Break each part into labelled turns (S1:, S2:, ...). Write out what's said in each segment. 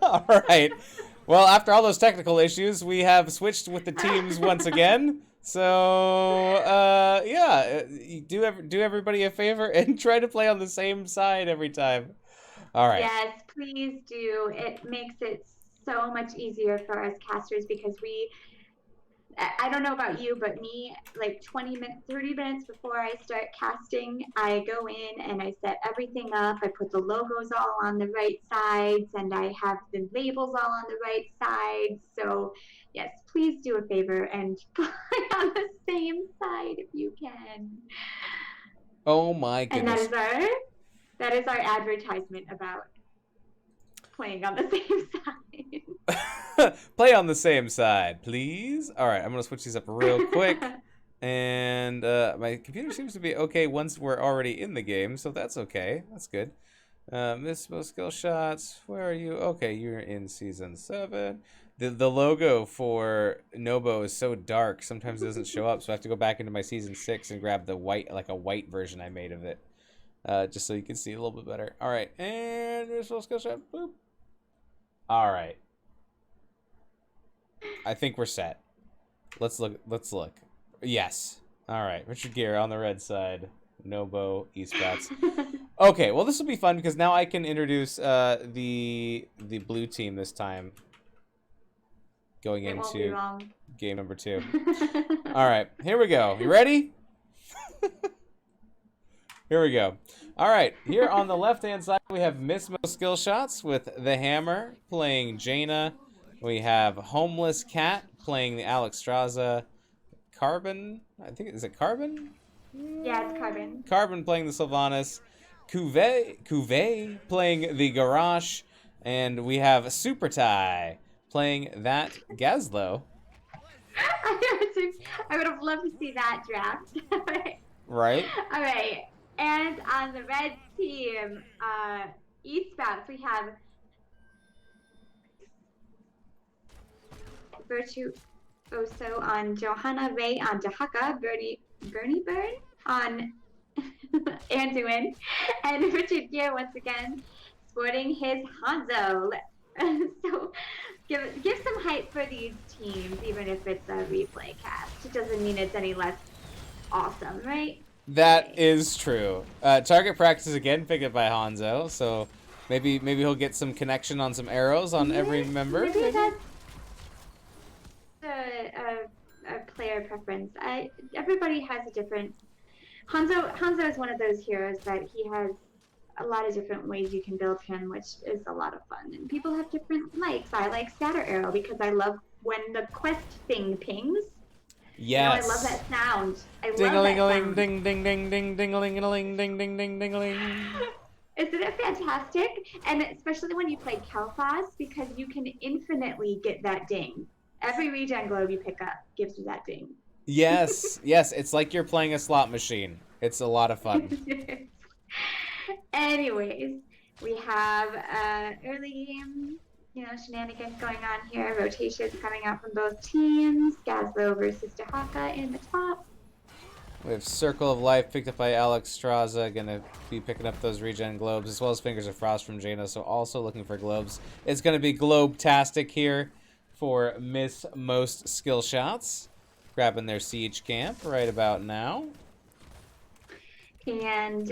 S1: All right. Well, after all those technical issues, we have switched with the teams once again. So, yeah, do everybody a favor and try to play on the same side every time. All right.
S2: Yes, please do. It makes it so much easier for us casters because I don't know about you, but me, like 20 minutes, 30 minutes before I start casting, I go in and I set everything up. I put the logos all on the right sides and I have the labels all on the right sides. So, yes, please do a favor and play on the same side if you can.
S1: Oh my
S2: And that
S1: goodness.
S2: is our advertisement about playing on the same
S1: Play on the same side, please. All right, I'm gonna switch these up real quick.
S2: side.
S1: And my computer seems to be okay once we're already in the game, so that's okay. That's good. Miss Most Skill Shots, where are you? Okay, you're in Season 7. The logo for n0b0 is so dark, sometimes it doesn't show up, so I have to go back into my Season 6 and grab the white, like a white version I made of it. Just so you can see a little bit better. All right, and Miss Most Skill Shot, boop. All right. I think we're set. Let's look. Yes. All right. Richard Gere on the red side. n0b0, Esprouts. Okay. Well, this will be fun because now I can introduce the blue team this time. Going
S2: It won't be
S1: into
S2: wrong.
S1: game number 2. All right. Here we go. You ready? Here we go. All right. Here on the left-hand side, we have Miss Most Skill Shots with the hammer playing Jaina. We have Homeless Cat playing the Alex Straza. Carbon, I think, is it Carbon?
S2: Yeah, it's Carbon.
S1: Carbon playing the Sylvanas. Cuvée playing the Garrosh. And we have Super Tie playing that Gazlo.
S2: I would have loved to see that draft.
S1: Right?
S2: All right. And on the red team, Esprouts, we have Virtuoso on Johanna Ray on Dahaka, Bernie Byrne on Anduin, and Richard Gere once again sporting his Hanzo. So give some hype for these teams, even if it's a replay cast. It doesn't mean it's any less awesome, right?
S1: That is true. Target practice again picked up by Hanzo, so maybe he'll get some connection on some arrows on every member.
S2: Maybe that's a player preference. Everybody has a different. Hanzo is one of those heroes that he has a lot of different ways you can build him, which is a lot of fun. And people have different likes. I like Scatter Arrow because I love when the quest thing pings.
S1: Yes.
S2: You know, I love that sound.
S1: Ding-a-ling-a-ling, ding ding ding ding ding-a-ling-a-ling, ding ding ding ding-a-ling.
S2: Isn't it fantastic? And especially when you play Kel'Thas, because you can infinitely get that ding. Every regen globe you pick up gives you that ding.
S1: Yes, yes, it's like you're playing a slot machine. It's a lot of fun.
S2: Anyways, we have early game, shenanigans going on here. Rotations coming out from both teams. Gazlo versus Dahaka in the top.
S1: We have Circle of Life picked up by Alex Straza, gonna be picking up those regen globes, as well as Fingers of Frost from Jaina, so also looking for globes. It's gonna be globe-tastic here for Miss Most Skill Shots. Grabbing their siege camp right about now.
S2: And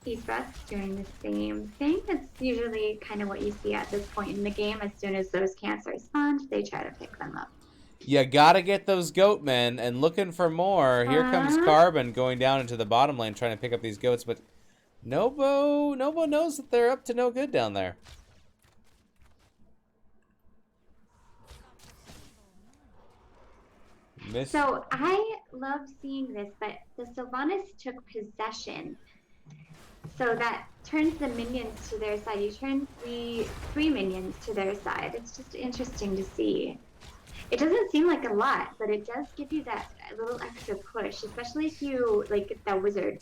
S2: Esprouts doing the same thing. It's usually kind of what you see at this point in the game. As soon as those camps are spawned, they try to pick them up.
S1: You gotta get those goat men, and looking for more. Here comes Carbon going down into the bottom lane trying to pick up these goats, but n0b0 knows that they're up to no good down there.
S2: So I love seeing this, but the Sylvanas took possession. So that turns the minions to their side. You turn three minions to their side. It's just interesting to see. It doesn't seem like a lot, but it does give you that little extra push, especially if you get that wizard.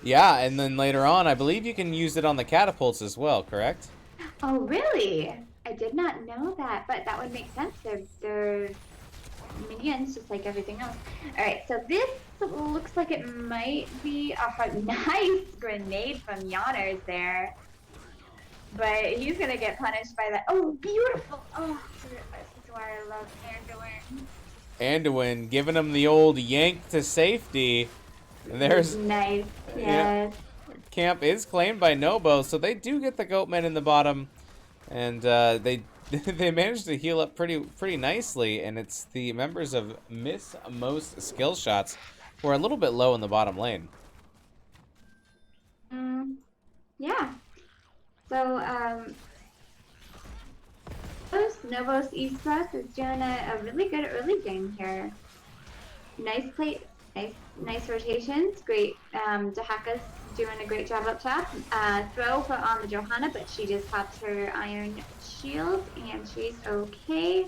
S1: Yeah, and then later on, I believe you can use it on the catapults as well, correct?
S2: Oh, really? I did not know that, but that would make sense. They're minions, just like everything else. All right, so this looks like it might be a nice grenade from Yonners there. But he's gonna get punished by that. Oh, beautiful! Oh, this is why I love Anduin.
S1: Anduin giving him the old yank to safety. There's
S2: Nice,
S1: yeah,
S2: yes.
S1: camp is claimed by n0b0, so they do get the goatmen in the bottom, and they they managed to heal up pretty nicely. And it's the members of Miss Most Skill Shots who are a little bit low in the bottom lane.
S2: Yeah. So, n0b0's Esprouts is doing a really good early game here. Nice play, nice rotations. Great. Dahaka's doing a great job up top. Throw put on the Johanna, but she just popped her iron shield and she's okay.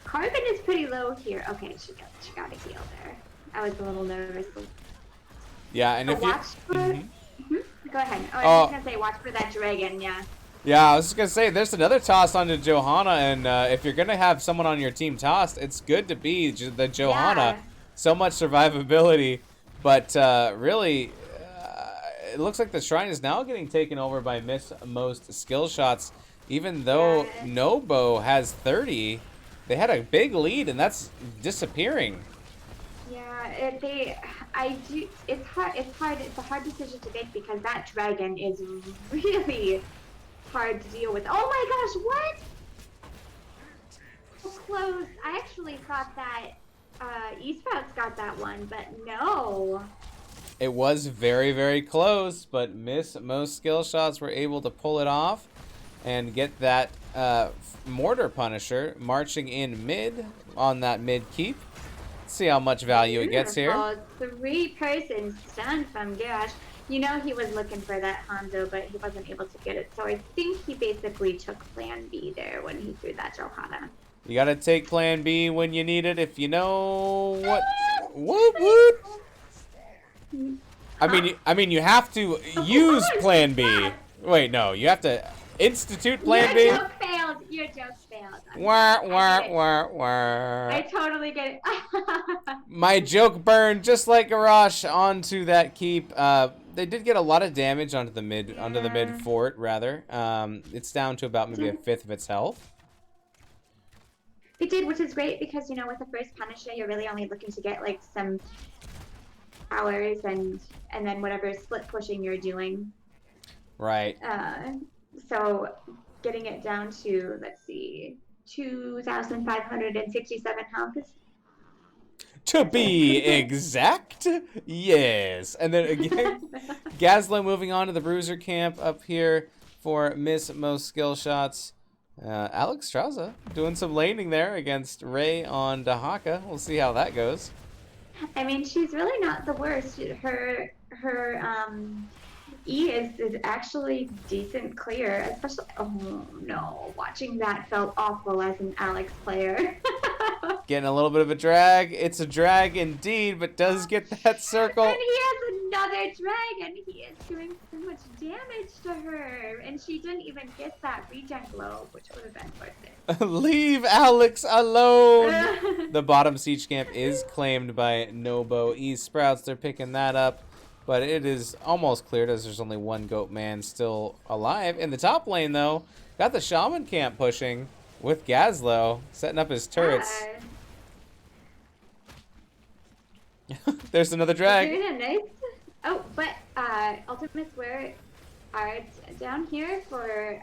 S2: Carbon is pretty low here. Okay, she got a heal there. I was a little nervous.
S1: Yeah, and if you
S2: watch for Go ahead. Oh, I was gonna say watch for that dragon. Yeah.
S1: Yeah, I was just gonna say there's another toss onto Johanna, and if you're gonna have someone on your team tossed, it's good to be the Johanna.
S2: Yeah.
S1: So much survivability, but really, it looks like the shrine is now getting taken over by Miss Most Skill Shots. Even though n0b0 has 30, they had a big lead, and that's disappearing.
S2: Yeah, it's hard. It's a hard decision to make because that dragon is really hard to deal with. Oh my gosh, what? So close. I actually thought that Esprouts got that one, but no.
S1: It was very close, but Miss Most Skill Shots were able to pull it off and get that Mortar Punisher marching in mid on that mid keep. See how much value it gets here.
S2: 3-person stun from Gash. You know he was looking for that Hanzo, but he wasn't able to get it. So I think he basically took plan B there when he threw that Johanna.
S1: You gotta take plan B when you need it if you know what. Whoop. I mean, you have to use plan B. Wait, no, you have to institute plan B.
S2: Your joke failed. Your joke failed. I totally get it.
S1: My joke burned just like Garrosh onto that keep. They did get a lot of damage onto the mid, fort rather. It's down to about maybe a fifth of its health.
S2: It did, which is great because you know with the first Punisher, you're really only looking to get like some powers and then whatever split pushing you're doing.
S1: Right.
S2: So getting it down to, let's see, 2,567 health is...
S1: To be exact, yes. And then again, Gazlo moving on to the Bruiser camp up here for Miss Most Skill Shots. Alex Strauza doing some laning there against Ray on Dahaka. We'll see how that goes.
S2: I mean, she's really not the worst. Her E is actually decent clear, especially, oh no, watching that felt awful as an Alex player.
S1: Getting a little bit of a drag. It's a drag indeed, but does get that circle.
S2: And he has another dragon. He is doing so much damage to her. And she didn't even get that regen globe, which would have been worth it.
S1: Leave Alex alone. The bottom siege camp is claimed by n0b0. Esprouts, they're picking that up. But it is almost cleared as there's only one goat man still alive. In the top lane, though, got the shaman camp pushing with Gazlo, setting up his turrets. There's another drag.
S2: Doing a nice... Oh, but Ultimates are down here for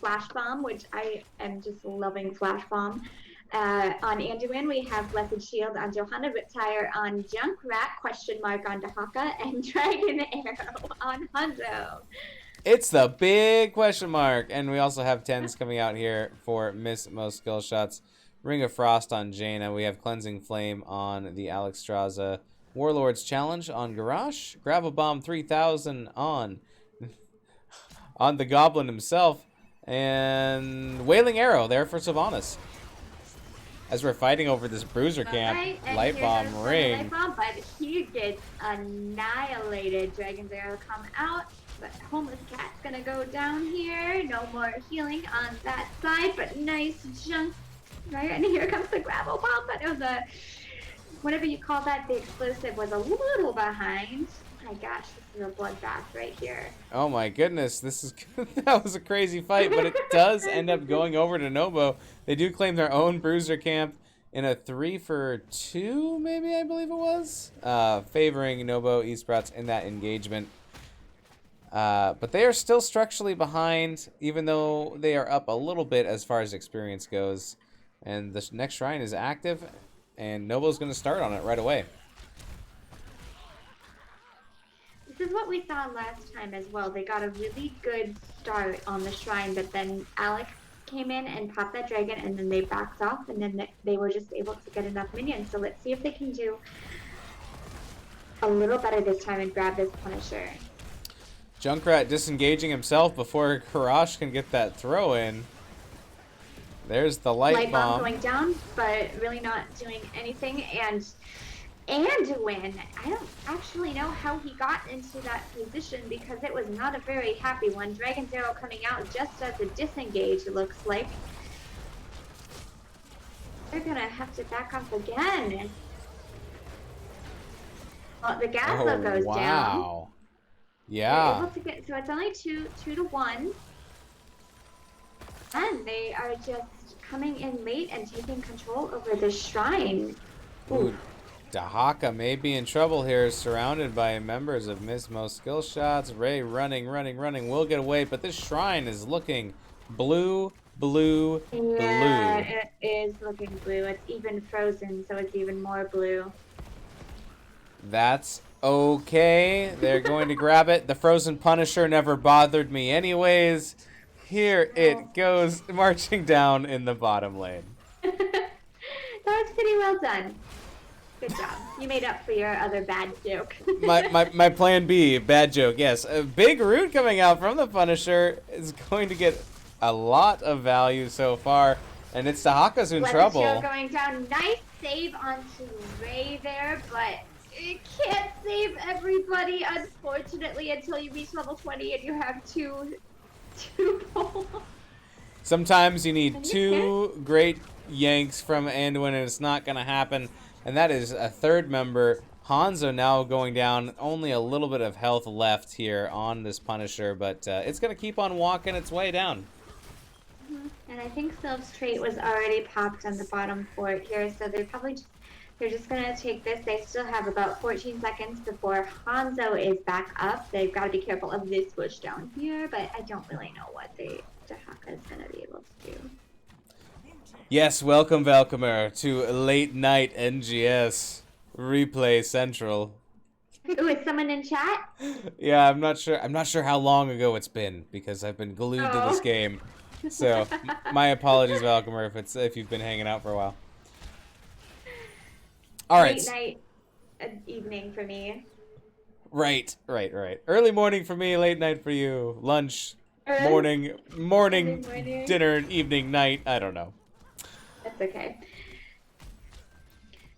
S2: Flash Bomb, which I am just loving Flash Bomb. On Anduin, we have Blessed Shield on Johanna, Riptire on Junkrat, question mark on Dahaka, and Dragon Arrow on Hanzo.
S1: It's the big question mark. And we also have 10s coming out here for Miss Most Skill Shots. Ring of Frost on Jaina. We have Cleansing Flame on the Alex Strauza. Warlord's Challenge on Garrosh. Gravel Bomb 3000 on the Goblin himself. And Wailing Arrow there for Sylvanas. As we're fighting over this Bruiser camp, Light Bomb ring.
S2: Light Bomb, but he gets annihilated. Dragon's Arrow come out, but Homeless Cat's gonna go down here. No more healing on that side, but nice junk. Right, and here comes the Gravel Bomb, but it was a, whatever you call that, the explosive was a little behind. my gosh, this is a bloodbath right here.
S1: Oh my goodness, this is that was a crazy fight, but it does end up going over to n0b0. They do claim their own bruiser camp in a 3-for-2, maybe I believe it was, favoring n0b0 Esprouts in that engagement. But they are still structurally behind, even though they are up a little bit as far as experience goes. And the next shrine is active, and n0b0's going to start on it right away.
S2: This is what we saw last time as well. They got a really good start on the shrine, but then Alex came in and popped that dragon, and then they backed off, and then they were just able to get enough minions. So let's see if they can do a little better this time and grab this Punisher.
S1: Junkrat disengaging himself before Karash can get that throw in. There's the light bomb
S2: going down, but really not doing anything. And win. I don't actually know how he got into that position because it was not a very happy one. Dragon's Arrow coming out just as a disengage, it looks like. They're gonna have to back off again. Well, the Gaslow goes down.
S1: Wow. Yeah.
S2: Able to get, so it's only 2-1. And they are just coming in late and taking control over the shrine.
S1: Ooh. Dahaka may be in trouble here, surrounded by members of n0b0 Skillshots. Ray running, will get away, but this shrine is looking blue.
S2: Yeah, it is looking blue. It's even frozen, so it's even more blue.
S1: That's okay. They're going to grab it. The frozen Punisher never bothered me anyways. Here it goes, marching down in the bottom lane.
S2: That was pretty well done. Good job. You made up for your other bad joke.
S1: my plan B, bad joke, yes. A big root coming out from the Punisher is going to get a lot of value so far. And it's Dahaka's in trouble.
S2: Going down. Nice save onto Ray there, but it can't save everybody, unfortunately, until you reach level 20 and you have two pulls. Sometimes
S1: you need two great yanks from Anduin, and it's not going to happen. And that is a third member. Hanzo now going down. Only a little bit of health left here on this Punisher, but it's going to keep on walking its way down.
S2: And I think Sylph's trait was already popped on the bottom fort here, so they're just going to take this. They still have about 14 seconds before Hanzo is back up. They've got to be careful of this bush down here, but I don't really know what Dahaka is going to be able to do.
S1: Yes, welcome Valcomer to Late Night NGS Replay Central.
S2: Ooh, is someone in chat?
S1: Yeah, I'm not sure how long ago it's been because I've been glued to this game. So, my apologies, Valcomer, if you've been hanging out for a while. All right.
S2: Late night, evening for me.
S1: Right. Early morning for me, late night for you. Lunch, morning, dinner, evening, night. I don't know.
S2: That's okay.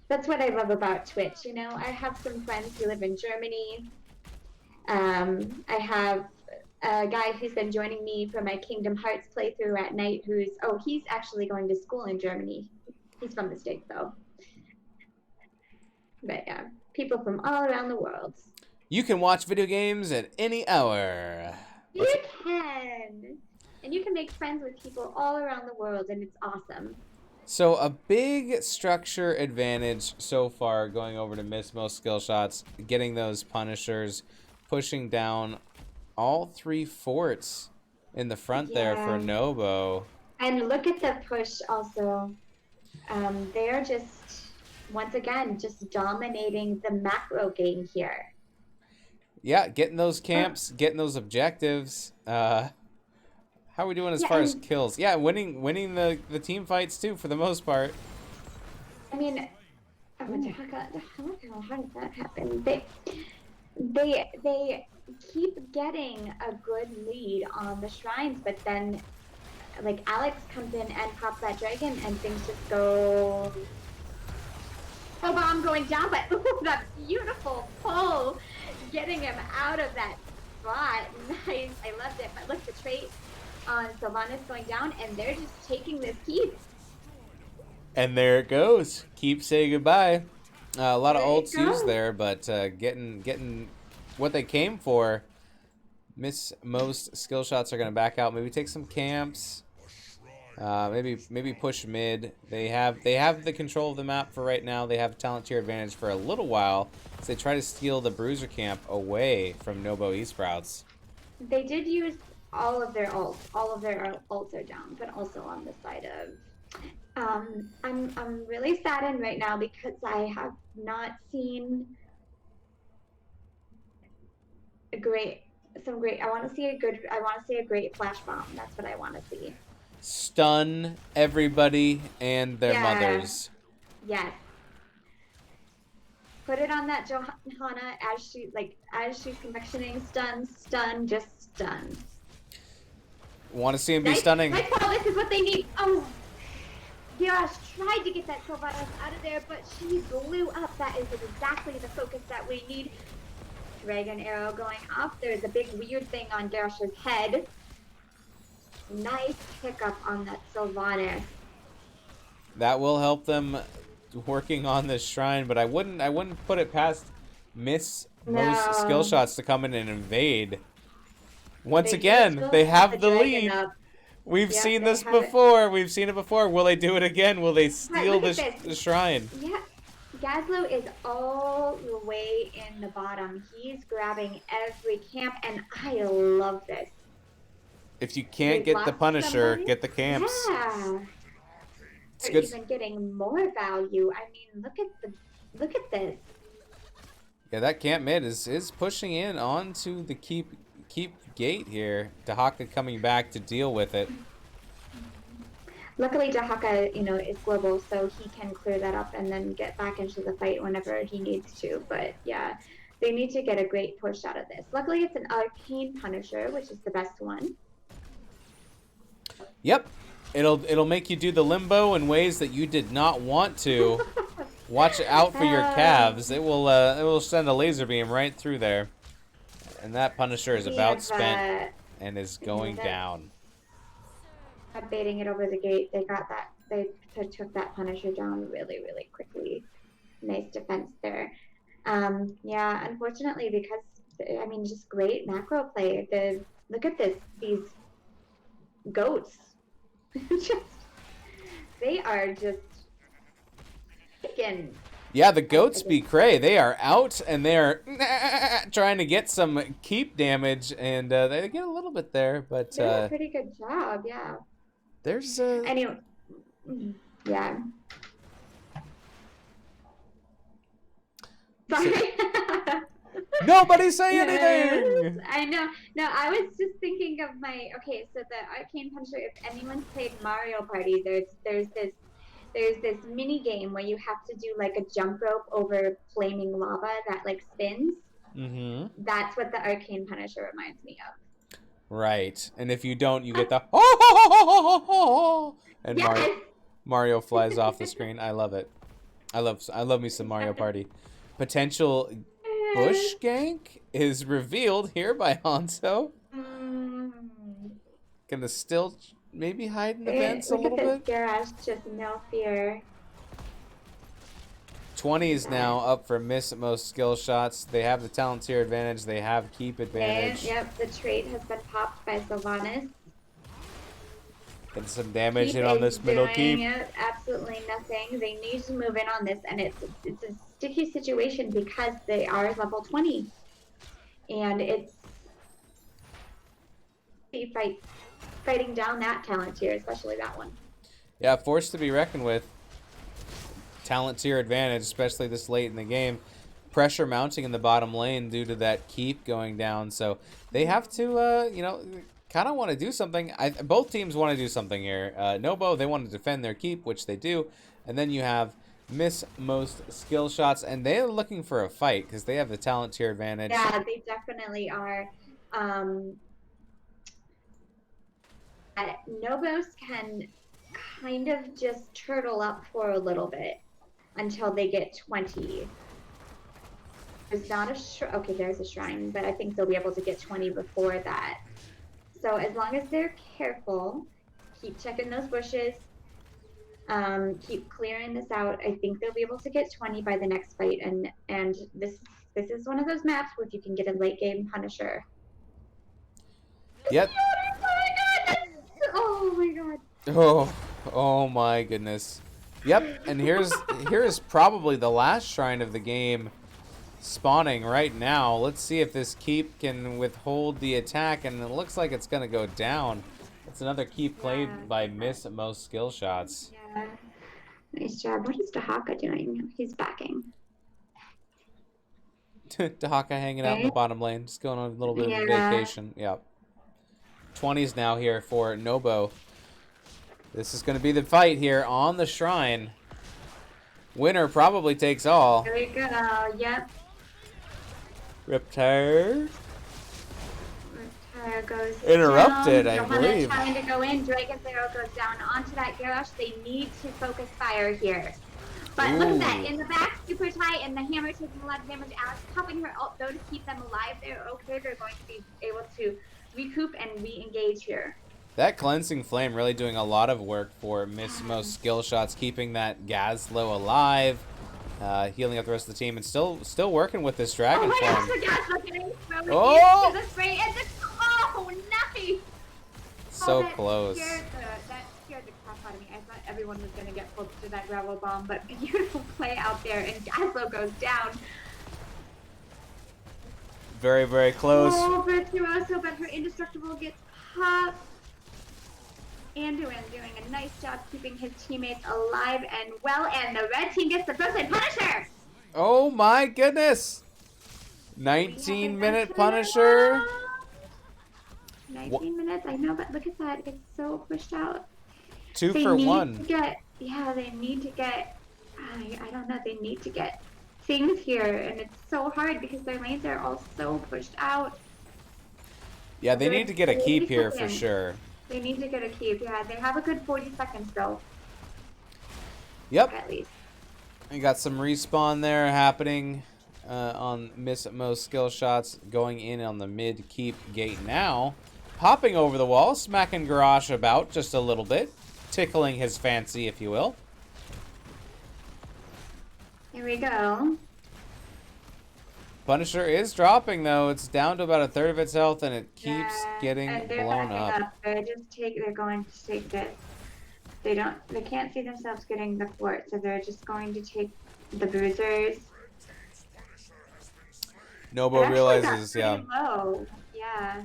S2: That's what I love about Twitch. You know, I have some friends who live in Germany. I have a guy who's been joining me for my Kingdom Hearts playthrough at night he's actually going to school in Germany. He's from the States, though. But yeah, people from all around the world.
S1: You can watch video games at any hour.
S2: You can! And you can make friends with people all around the world, and it's awesome.
S1: So a big structure advantage so far going over to n0b0 Skillshots, getting those Punishers, pushing down all three forts in the front there for n0b0.
S2: And look at the push also. They're just, once again, just dominating the macro game here.
S1: Yeah, getting those camps, getting those objectives. How are we doing as far as kills? Yeah, winning the team fights too for the most part.
S2: I mean, how did that happen? They keep getting a good lead on the shrines, but then like Alex comes in and pops that dragon and things just go. Oh, bomb going down, but ooh, that beautiful pull, getting him out of that spot. Nice, I loved it. But look, the trait on Sylvanas going down, and they're just taking this keep.
S1: And there it goes. Keep say goodbye. A lot of ults used there, but getting what they came for. Miss most skill shots are gonna back out. Maybe take some camps. Maybe push mid. They have the control of the map for right now. They have talent tier advantage for a little while as they try to steal the bruiser camp away from n0b0 Esprouts.
S2: They did use all of their ults. All of their ults are down, but also on the side of. I'm really saddened right now because I have not seen I want to see a great flash bomb. That's what I want to see.
S1: Stun everybody and their mothers.
S2: Yes. Put it on that Johanna as she's convectioning, stun, just stun.
S1: Want to see him be stunning.
S2: Nice ball, this is what they need. Oh, Yarash tried to get that Sylvanas out of there, but she blew up. That is exactly the focus that we need. Dragon arrow going off. There's a big weird thing on Garash's head. Nice pickup on that Sylvanas.
S1: That will help them working on this shrine, but I wouldn't put it past most skill shots to come in and invade. Once again, they have the lead. We've seen this before. We've seen it before. Will they do it again? Will they steal the shrine?
S2: Yeah. Gazlo is all the way in the bottom. He's grabbing every camp, and I love this.
S1: If you can't get the Punisher, get the camps.
S2: Yeah.
S1: It's
S2: They're
S1: good.
S2: even getting more value. I mean, look at this.
S1: Yeah, that camp mid is pushing in onto the keep gate here. Dahaka coming back to deal with it.
S2: Luckily, Dahaka, is global, so he can clear that up and then get back into the fight whenever he needs to. But yeah, they need to get a great push out of this. Luckily, it's an arcane Punisher, which is the best one.
S1: Yep, it'll make you do the limbo in ways that you did not want to. Watch out for your calves. It will send a laser beam right through there, and that Punisher is about spent and is going down.
S2: Baiting it over the gate, they got that. They took that Punisher down really, really quickly. Nice defense there. Yeah, unfortunately, because just great macro play. Look at these goats. They are just freaking.
S1: Yeah, the goats be cray. They are out and they are trying to get some keep damage, and they get a little bit there, but
S2: they did a pretty good job. Yeah.
S1: There's
S2: anyway, yeah. Sorry.
S1: Nobody say anything.
S2: I know. No, I was just thinking of so the Arcane Punisher. If anyone's played Mario Party, there's this mini game where you have to do like a jump rope over flaming lava that like spins.
S1: Mm-hmm.
S2: That's what the Arcane Punisher reminds me of.
S1: Right, and if you don't, you get the and
S2: yes!
S1: Mario flies off the screen. I love it. I love me some Mario Party. Potential bush gank is revealed here by Hanzo. Gonna still maybe hide in the vents a little bit.
S2: Look at this garage, just no fear.
S1: 20 is now up for miss most skill shots. They have the talent tier advantage. They have keep advantage.
S2: Yep, the trait has been popped by Sylvanas.
S1: Get some damage in on this middle keep.
S2: Absolutely nothing. They need to move in on this, and it's a sticky situation because they are level 20, and it's fighting down that talent tier, especially that one.
S1: Yeah, forced to be reckoned with. Talent tier advantage, especially this late in the game. Pressure mounting in the bottom lane due to that keep going down, so they have to, kind of want to do something. Both teams want to do something here. n0b0, they want to defend their keep, which they do, and then you have miss most skill shots, and they're looking for a fight because they have the talent tier advantage.
S2: Yeah, they definitely are. n0b0s can kind of just turtle up for a little bit until they get 20. There's not a okay, there's a shrine, but I think they'll be able to get 20 before that. So as long as they're careful, keep checking those bushes, keep clearing this out, I think they'll be able to get 20 by the next fight, and this This is one of those maps where you can get a late game Punisher.
S1: Yep.
S2: Oh my god.
S1: Oh my goodness. Yep, and here's probably the last shrine of the game spawning right now. Let's see if this keep can withhold the attack, and it looks like it's gonna go down. It's another keep played by Miss Most Skill Shots.
S2: Yeah. Nice job. What is Dahaka doing? He's backing.
S1: Dahaka hanging out in the bottom lane, just going on a little bit of a vacation. Yep. 20s now here for n0b0. This is going to be the fight here on the shrine. Winner probably takes all.
S2: There we go. Yep.
S1: Riptire.
S2: Riptire goes
S1: Interrupted,
S2: down.
S1: I believe.
S2: Trying to go in. Dragon's Arrow goes down onto that garage. They need to focus fire here. But look at that. In the back, super tight, and the hammer taking a lot of damage. Alex popping her ult, though, to keep them alive. They're okay. They're going to be able to recoup and re-engage here.
S1: That Cleansing Flame really doing a lot of work for Miss Most Skill Shots, keeping that Gazlo alive, healing up the rest of the team, and still working with this Dragon Flame.
S2: Oh my gosh, the Gazlo getting thrown into the spray, and oh, nice!
S1: So close.
S2: That scared the crap out of me. I thought everyone was going to get pulled to that gravel bomb, but beautiful play out there, and Gazlo goes down.
S1: Very, very close.
S2: Oh, Virtuoso, but her Indestructible gets popped. Anduin doing a nice job keeping his teammates alive and well, and the red team gets the Frozen Punisher!
S1: Oh my goodness! 19-minute Punisher.
S2: 19 minutes, I know, but look at that. It's so pushed out.
S1: 2 for 1.
S2: They need to get, I don't know, they need to get things here, and it's so hard because their lanes are all so pushed out.
S1: Yeah, they need to get a keep here for sure.
S2: They need to get a keep, yeah. They have a good 40 seconds though.
S1: Yep.
S2: At least.
S1: We got some respawn there happening on Miss Most Skill Shots, going in on the mid keep gate now. Popping over the wall, smacking Garrosh about just a little bit. Tickling his fancy, if you will.
S2: Here we go.
S1: Punisher is dropping though. It's down to about a third of its health, and it keeps getting blown up.
S2: They're going to take this. They can't see themselves getting the fort, so they're just going to take the bruisers.
S1: n0b0 realizes,
S2: low. Yeah.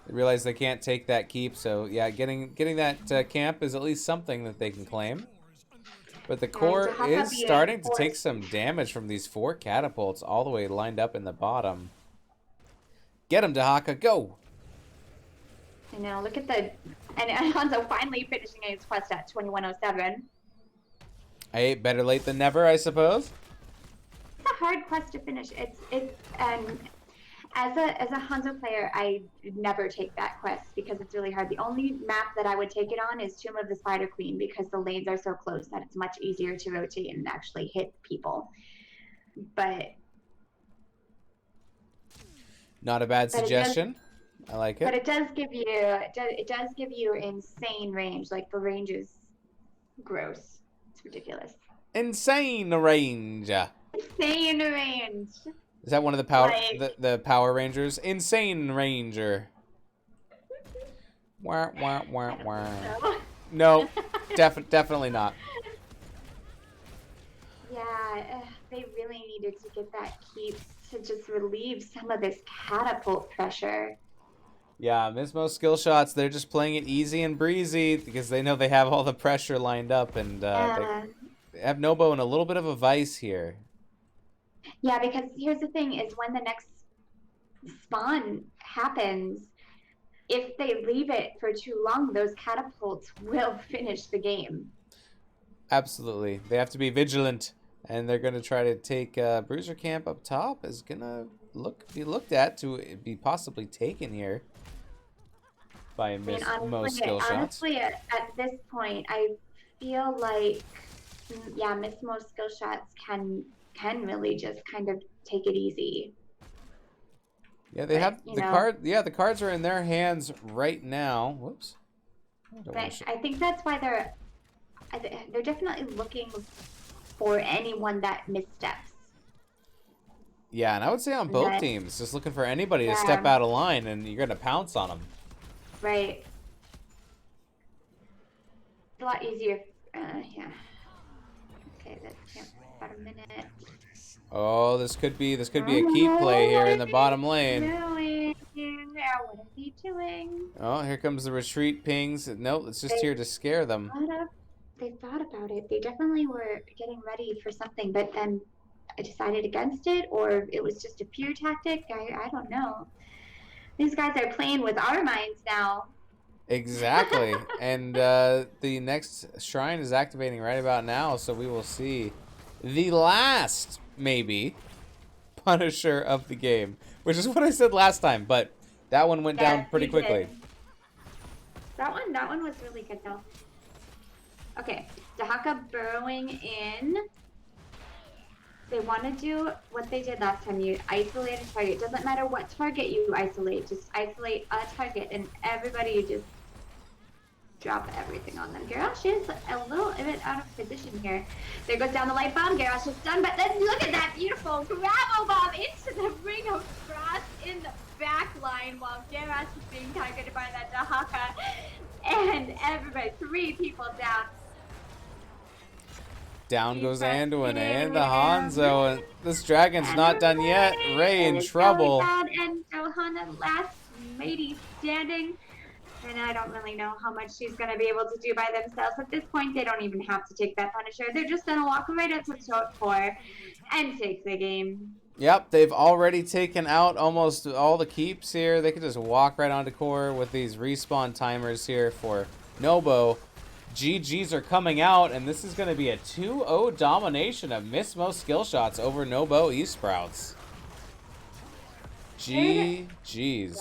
S1: They realize they can't take that keep, so yeah, getting that camp is at least something that they can claim. But the core is starting to take some damage from these 4 catapults all the way lined up in the bottom. Get him, Dahaka, go!
S2: I know, look at and Hanzo finally finishing his quest at 2107.
S1: Hey, better late than never, I suppose.
S2: It's a hard quest to finish. As a Hanzo player, I never take that quest because it's really hard. The only map that I would take it on is Tomb of the Spider Queen because the lanes are so close that it's much easier to rotate and actually hit people. But
S1: not a bad suggestion. I like it.
S2: But it does give you insane range. Like the range is gross. It's ridiculous.
S1: Insane range.
S2: Insane range.
S1: Is that one of the the Power Rangers? Insane Ranger. Wah, wah, wah, wah. No, definitely not.
S2: Yeah, they really needed to get that keep to just relieve some of this catapult pressure.
S1: Yeah, Miss Most Skill Shots, they're just playing it easy and breezy because they know they have all the pressure lined up, and they have n0b0 in a little bit of a vice here.
S2: Yeah, because here's the thing is when the next spawn happens, if they leave it for too long, those catapults will finish the game.
S1: Absolutely. They have to be vigilant, and they're going to try to take Bruiser Camp up top is going to be looked at to be possibly taken here by Miss Most Skill Shots.
S2: Honestly, at this point, I feel like, yeah, Miss Most Skill Shots can really just kind of take it easy.
S1: Yeah, they have the card. Yeah, the cards are in their hands right now. Whoops.
S2: But I think that's why they're definitely looking for anyone that missteps.
S1: Yeah, and I would say on both
S2: But,
S1: teams, just looking for anybody to step
S2: yeah,
S1: out of line, and you're gonna pounce on them.
S2: right. It's a lot easier. Yeah. Okay, that's about a minute.
S1: Oh, this could be a keep play
S2: Oh,
S1: here
S2: what
S1: in
S2: is
S1: the
S2: he
S1: bottom lane.
S2: doing? What is he doing?
S1: Oh, here comes the retreat pings. Nope, it's just
S2: They
S1: here to scare them.
S2: they thought about it. They definitely were getting ready for something, but then I decided against it, or it was just a pure tactic. I don't know. These guys are playing with our minds now.
S1: Exactly. And the next shrine is activating right about now, so we will see the last, maybe, Punisher of the game. Which is what I said last time, but that one went down
S2: Yes,
S1: pretty
S2: you
S1: quickly.
S2: did. That one was really good though. Okay, Dahaka burrowing in. They want to do what they did last time. You isolate a target. Doesn't matter what target you isolate. Just isolate a target, and everybody just drop everything on them. Garrosh is a little bit out of position here. There goes down the light bomb. Garrosh is done, but then look at that beautiful grapple bomb into the ring of frost in the back line while Garrosh is being targeted by that Dahaka. And everybody, 3 people down.
S1: Down goes Anduin and the Hanzo, and this dragon's not done yet. Ray in trouble.
S2: And Johanna last lady standing. And I don't really know how much she's going to be able to do by themselves. At this point, they don't even have to take that Punisher. They're just going to walk right up to the core and take the game.
S1: Yep, they've already taken out almost all the keeps here. They could just walk right onto core with these respawn timers here for n0b0. GGs are coming out, and this is going to be a 2-0 domination of Mismo Skillshots over n0b0 Esprouts. GGs.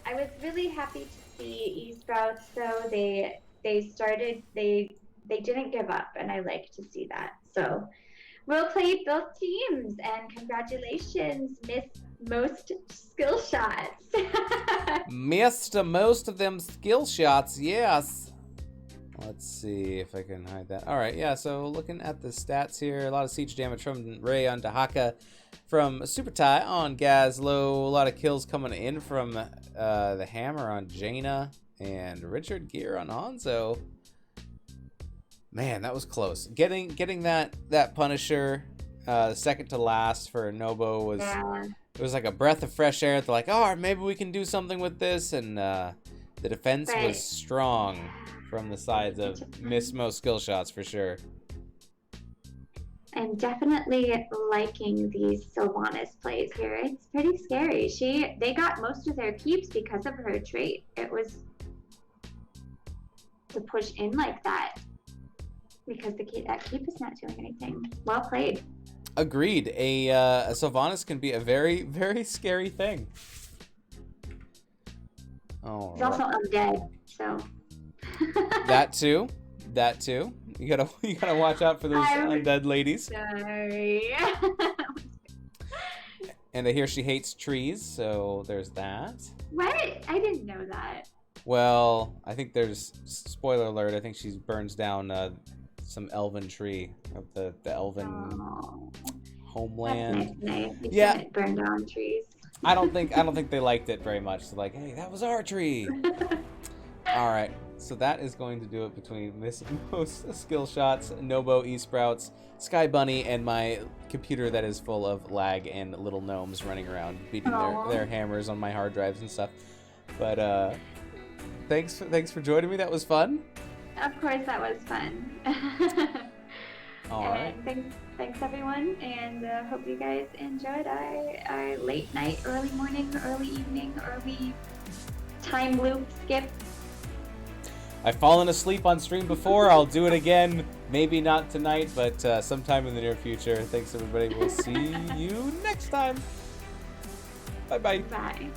S2: I was really happy to see Esprouts, though. They didn't give up, and I like to see that. So we'll play both teams, and congratulations, Miss Most Skill Shots.
S1: Missed most of them skill shots, yes. Let's see if I can hide that. All right, yeah, so looking at the stats here, a lot of siege damage from Ray on Dahaka, from Super Tai on Gazlo, a lot of kills coming in from the Hammer on Jaina, and Richard Gere on Hanzo. Man, that was close. Getting that Punisher second to last for n0b0 was it was like a breath of fresh air. They're like, oh, maybe we can do something with this, and the defense was strong from the sides of Mismo Skillshots for sure.
S2: I'm definitely liking these Sylvanas plays here. It's pretty scary. They got most of their keeps because of her trait. It was to push in like that because that keep is not doing anything. Well played.
S1: Agreed. A Sylvanas can be a very, very scary thing. Oh.
S2: It's also undead, so.
S1: That too. You gotta watch out for those undead ladies.
S2: Sorry.
S1: And I hear she hates trees, so there's that.
S2: What? I didn't know that.
S1: Well, I think there's spoiler alert. I think she burns down some elven tree of the elven homeland.
S2: That's nice. You
S1: Yeah.
S2: shouldn't burn down trees.
S1: I don't think they liked it very much. So like, hey, that was our tree. All right. So that is going to do it between Most Skill Shots, n0b0 Esprouts, Sky Bunny, and my computer that is full of lag and little gnomes running around beating their hammers on my hard drives and stuff. But thanks for joining me. That was fun.
S2: Of course, that was fun.
S1: All right.
S2: Thanks everyone, and hope you guys enjoyed our late night, early morning, early evening, early time loop skip.
S1: I've fallen asleep on stream before. I'll do it again. Maybe not tonight, but sometime in the near future. Thanks, everybody. We'll see you next time. Bye-bye.
S2: Bye.